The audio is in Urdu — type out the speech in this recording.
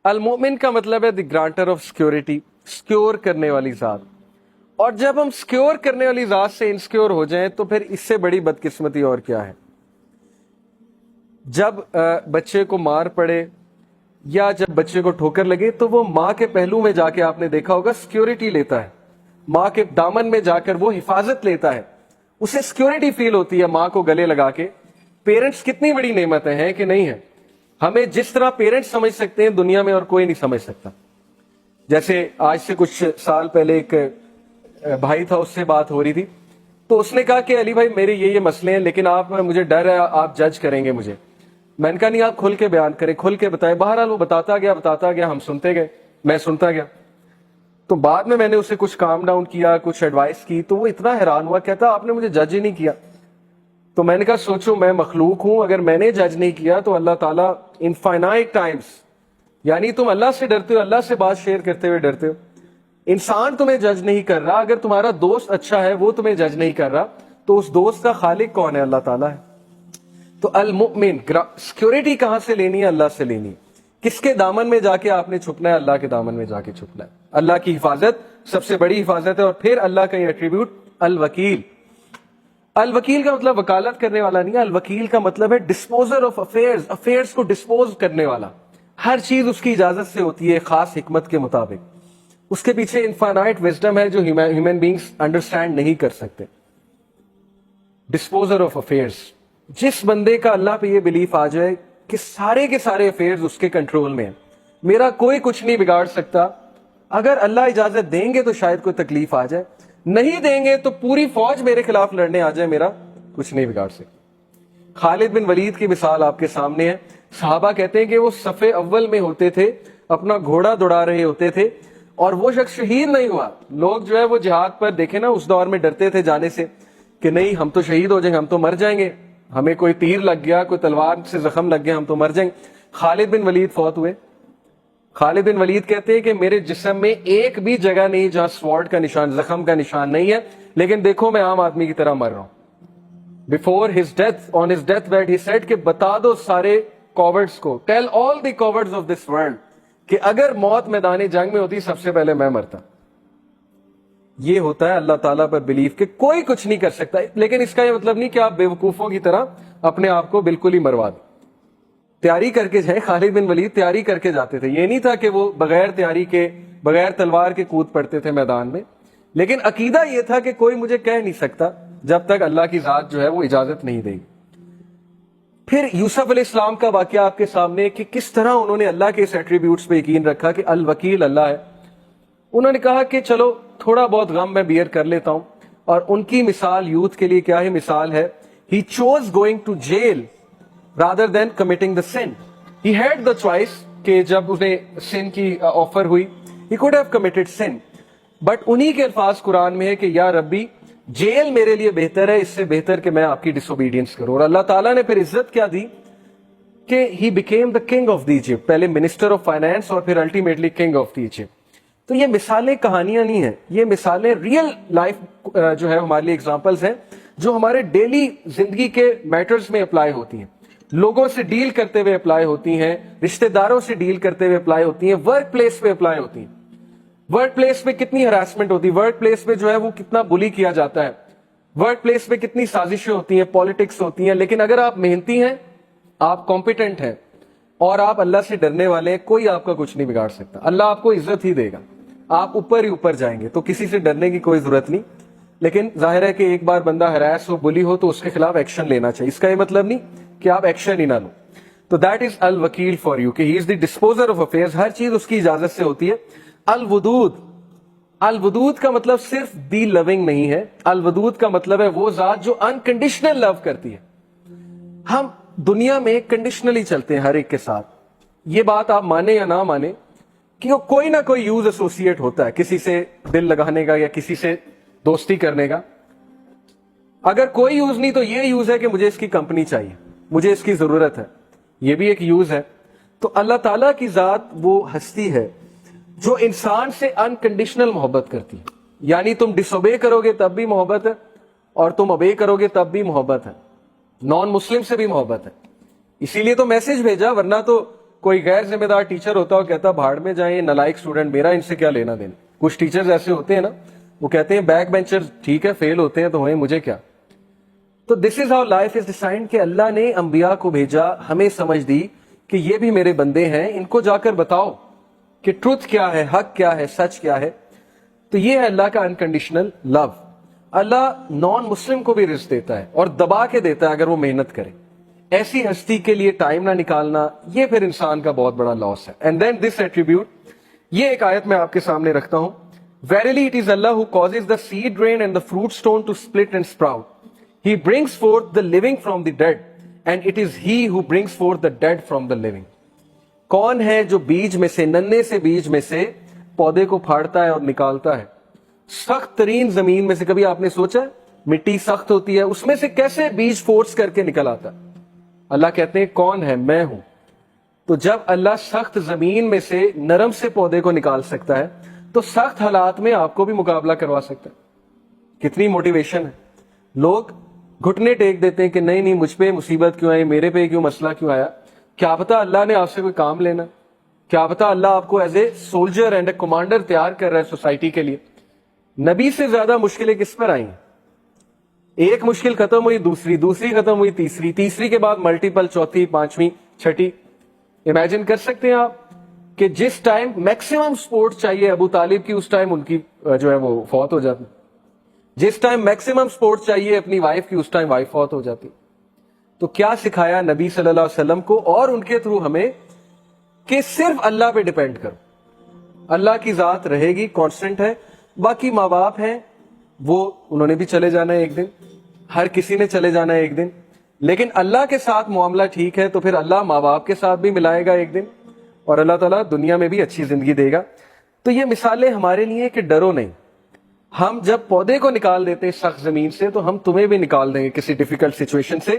المؤمن کا مطلب ہے دی گرانٹر آف سیکورٹی، سیکور کرنے والی ذات. اور جب ہم سیکور کرنے والی ذات سے انسیکیور ہو جائیں تو پھر اس سے بڑی بدقسمتی اور کیا ہے. جب بچے کو مار پڑے یا جب بچے کو ٹھوکر لگے تو وہ ماں کے پہلو میں جا کے آپ نے دیکھا ہوگا سیکورٹی لیتا ہے، ماں کے دامن میں جا کر وہ حفاظت لیتا ہے، اسے سیکورٹی فیل ہوتی ہے ماں کو گلے لگا کے. پیرنٹس کتنی بڑی نعمتیں ہیں کہ نہیں ہے. ہمیں جس طرح پیرنٹس سمجھ سکتے ہیں دنیا میں اور کوئی نہیں سمجھ سکتا. جیسے آج سے کچھ سال پہلے ایک بھائی تھا، اس سے بات ہو رہی تھی تو اس نے کہا کہ علی بھائی میرے یہ مسئلے ہیں لیکن مجھے ڈر ہے آپ جج کریں گے مجھے. میں نے کہا نہیں، آپ کھل کے بیان کریں، کھل کے بتائیں. بہرحال وہ بتاتا گیا، ہم سنتے گئے، میں سنتا گیا. تو بعد میں نے اسے کچھ کام ڈاؤن کیا، کچھ ایڈوائس کی تو وہ اتنا حیران ہوا، کہتا آپ نے مجھے جج ہی نہیں کیا. تو میں نے کہا سوچو، میں مخلوق ہوں، اگر میں نے جج نہیں کیا تو اللہ تعالیٰ انفائنائٹ ٹائمز، یعنی تم اللہ سے ڈرتے ہو، اللہ سے بات شیئر کرتے ہوئے ڈرتے ہو. انسان تمہیں جج نہیں کر رہا، اگر تمہارا دوست اچھا ہے وہ تمہیں جج نہیں کر رہا تو اس دوست کا خالق کون ہے؟ اللہ تعالیٰ ہے. تو المؤمن، سیکورٹی کہاں سے لینی ہے؟ اللہ سے لینی ہے. کس کے دامن میں جا کے آپ نے چھپنا ہے؟ اللہ کے دامن میں جا کے چھپنا ہے. اللہ کی حفاظت سب سے بڑی حفاظت ہے. اور پھر اللہ کا یہ ایٹریبیوٹ الوکیل. الوکیل کا مطلب وکالت کرنے والا نہیں ہے، الوکیل کا مطلب ہے ڈسپوزر آف افیئرز، افیئرز کو ڈسپوز کرنے والا. ہر چیز اس کی اجازت سے ہوتی ہے خاص حکمت کے مطابق. اس کے پیچھے انفائنائٹ وزڈم ہے جو ہیومن بینگز انڈرسٹینڈ نہیں کر سکتے. ڈسپوزر آف افیئرز. جس بندے کا اللہ پہ یہ بلیف آ جائے کہ سارے کے سارے افیئرز اس کے کنٹرول میں ہیں، میرا کوئی کچھ نہیں بگاڑ سکتا، اگر اللہ اجازت دیں گے تو شاید کوئی تکلیف آ جائے، نہیں دیں گے تو پوری فوج میرے خلاف لڑنے آ جائے، میرا کچھ نہیں بگاڑ سکتا. خالد بن ولید کی مثال آپ کے سامنے ہے. صحابہ کہتے ہیں کہ وہ صف اول میں ہوتے تھے، اپنا گھوڑا دوڑا رہے ہوتے تھے اور وہ شخص شہید نہیں ہوا. لوگ جو ہے وہ جہاد پر دیکھیں نا اس دور میں ڈرتے تھے جانے سے کہ نہیں ہم تو شہید ہو جائیں گے، ہم تو مر جائیں گے، ہمیں کوئی تیر لگ گیا، کوئی تلوار سے زخم لگ گیا، ہم تو مر جائیں گے. خالد بن ولید فوت ہوئے. خالد بن ولید کہتے ہیں کہ میرے جسم میں ایک بھی جگہ نہیں جہاں سوارڈ کا نشان، زخم کا نشان نہیں ہے، لیکن دیکھو میں عام آدمی کی طرح مر رہا ہوں. Before his death, on his deathbed, he said کہ بتا دو سارے cowards کو, tell all the cowards of this world کہ اگر موت میدان جنگ میں ہوتی سب سے پہلے میں مرتا. یہ ہوتا ہے اللہ تعالیٰ پر بلیف کہ کوئی کچھ نہیں کر سکتا. لیکن اس کا یہ مطلب نہیں کہ آپ بے وقوفوں کی طرح اپنے آپ کو بالکل ہی مروا دیں. تیاری کر کے جائیں. خالد بن ولید تیاری کر کے جاتے تھے. یہ نہیں تھا کہ وہ بغیر تیاری کے، بغیر تلوار کے کود پڑتے تھے میدان میں، لیکن عقیدہ یہ تھا کہ کوئی مجھے کہہ نہیں سکتا جب تک اللہ کی ذات جو ہے وہ اجازت نہیں دے گی. پھر یوسف علیہ السلام کا واقعہ آپ کے سامنے کہ کس طرح انہوں نے اللہ کے اس ایٹریبیوٹس پہ یقین رکھا کہ الوکیل اللہ ہے. انہوں نے کہا کہ چلو تھوڑا بہت غم میں بیئر کر لیتا ہوں. اور ان کی مثال یوتھ کے لیے کیا ہے؟ مثال ہے he chose going to jail rather than committing the sin. He had the choice کہ جب انہیں sin کی آفر ہوئی he could have committed sin. But انہی کے الفاظ قرآن میں ہے کہ یا ربی جیل میرے لیے بہتر ہے، اس سے بہتر کہ میں آپ کی ڈس اوبیڈینس کروں. اور اللہ تعالیٰ نے پھر عزت کیا دی کہ he became the king of the Egypt, پہلے منسٹر آف فائنانس اور پھر ultimately king of the Egypt. تو یہ مثالیں کہانیاں نہیں ہیں، یہ مثالیں ریئل لائف جو ہے ہمارے لیے ایگزامپلز ہیں جو ہمارے ڈیلی زندگی کے میٹرز میں اپلائی ہوتی ہیں، لوگوں سے ڈیل کرتے ہوئے اپلائی ہوتی ہیں، رشتہ داروں سے ڈیل کرتے ہوئے اپلائی ہوتی ہیں، ورک پلیس پہ اپلائی ہوتی ہیں. ورک پلیس پہ کتنی ہراسمنٹ ہوتی ہے، ورک پلیس پہ جو ہے وہ کتنا بلی کیا جاتا ہے، ورک پلیس پہ کتنی سازشیں ہوتی ہیں، پالیٹکس ہوتی ہیں. لیکن اگر آپ محنتی ہیں، آپ کمپیٹنٹ ہیں اور آپ اللہ سے ڈرنے والے ہیں، کوئی آپ کا کچھ نہیں بگاڑ سکتا. اللہ آپ کو عزت ہی دے گا، آپ اوپر ہی اوپر جائیں گے. تو کسی سے ڈرنے کی کوئی ضرورت نہیں. لیکن ظاہر ہے کہ ایک بار بندہ ہراس ہو، بلی ہو تو اس کے خلاف ایکشن لینا چاہیے. اس کا یہ مطلب نہیں کہ آپ ایکشن ہی نہ لو. تو دیٹ از الوکیل فار یو کہ ہی از دی ڈسپوزر آف افیئرز. ہر چیز اس کی اجازت سے ہوتی ہے. الودود، الودود کا مطلب صرف دی لونگ نہیں ہے. الودود کا مطلب ہے وہ ذات جو انکنڈیشنل لو کرتی ہے. ہم دنیا میں کنڈیشنلی چلتے ہیں ہر ایک کے ساتھ. یہ بات آپ مانیں یا نہ مانیں کہ کوئی نہ کوئی یوز ایسوسیٹ ہوتا ہے کسی سے دل لگانے کا یا کسی سے دوستی کرنے کا. اگر کوئی یوز نہیں تو یہ یوز ہے کہ مجھے اس کی کمپنی چاہیے، مجھے اس کی ضرورت ہے، یہ بھی ایک یوز ہے. تو اللہ تعالیٰ کی ذات وہ ہستی ہے جو انسان سے انکنڈیشنل محبت کرتی ہے. یعنی تم ڈس اوبے کرو گے تب بھی محبت ہے اور تم اوبے کرو گے تب بھی محبت ہے. نان مسلم سے بھی محبت ہے. اسی لیے تو میسج بھیجا، ورنہ تو کوئی غیر ذمہ دار ٹیچر ہوتا اور کہتا بھاڑ میں جائیں نالائق اسٹوڈنٹ، میرا ان سے کیا لینا دینا. کچھ ٹیچرز ایسے ہوتے ہیں نا، وہ کہتے ہیں بیک بینچر ٹھیک ہے فیل ہوتے ہیں تو ہوئے، مجھے کیا. تو دس از ہاؤ لائف از ڈیسائنڈ کہ اللہ نے انبیاء کو بھیجا، ہمیں سمجھ دی کہ یہ بھی میرے بندے ہیں، ان کو جا کر بتاؤ کہ ٹروتھ کیا ہے، حق کیا ہے، سچ کیا ہے. تو یہ ہے اللہ کا انکنڈیشنل لو. اللہ نان مسلم کو بھی رزق دیتا ہے اور دبا کے دیتا ہے اگر وہ محنت کرے. ایسی ہستی کے لیے ٹائم نہ نکالنا، یہ پھر انسان کا بہت بڑا لاس ہے. اینڈ دین دس ایٹریبیوٹ، یہ ایک آیت میں آپ کے سامنے رکھتا ہوں. Verily it is Allah who causes the seed rain and the fruit stone to split and sprout. He brings forth the living from the dead, and it is He who brings forth the dead from the living. کون ہے جو بیج میں سے، ننے سے بیج میں سے پودے کو پھاڑتا ہے اور نکالتا ہے؟ سخت ترین زمین میں سے، کبھی آپ نے سوچا مٹی سخت ہوتی ہے، اس میں سے کیسے بیج فورس کر کے نکل آتا؟ اللہ کہتے ہیں کون ہے؟ میں ہوں. تو جب اللہ سخت زمین میں سے نرم سے پودے کو نکال سکتا ہے تو سخت حالات میں آپ کو بھی مقابلہ کروا سکتا ہے. کتنی موٹیویشن ہے. لوگ گھٹنے ٹیک دیتے ہیں کہ نہیں نہیں مجھ پہ مصیبت کیوں آئی، میرے پہ کیوں مسئلہ کیوں آیا. کیا پتا اللہ نے آپ سے کوئی کام لینا، کیا پتا اللہ آپ کو as a soldier and a commander تیار کر رہا ہے سوسائٹی کے لیے. نبی سے زیادہ مشکلیں کس پر آئی ہیں؟ ایک مشکل ختم ہوئی، دوسری ختم ہوئی، تیسری کے بعد ملٹیپل، چوتھی، پانچویں، چھٹی. امیجن کر سکتے ہیں آپ کہ جس ٹائم میکسیمم سپورٹ چاہیے ابو طالب کی، اس ٹائم ان کی جو ہے وہ فوت ہو جاتی. جس ٹائم میکسیمم سپورٹ چاہیے اپنی وائف کی، اس ٹائم وائف فوت ہو جاتی. تو کیا سکھایا نبی صلی اللہ علیہ وسلم کو اور ان کے تھرو ہمیں کہ صرف اللہ پہ ڈیپینڈ کرو. اللہ کی ذات رہے گی، کانسٹنٹ ہے. باقی ماں باپ ہیں، وہ انہوں نے بھی چلے جانا ہے ایک دن، ہر کسی نے چلے جانا ہے ایک دن. لیکن اللہ کے ساتھ معاملہ ٹھیک ہے تو پھر اللہ ماں باپ کے ساتھ بھی ملائے گا ایک دن، اور اللہ تعالیٰ دنیا میں بھی اچھی زندگی دے گا. تو یہ مثالیں ہمارے لیے کہ ڈرو نہیں. ہم جب پودے کو نکال دیتے ہیں سخت زمین سے، تو ہم تمہیں بھی نکال دیں گے کسی ڈیفیکلٹ سچویشن سے.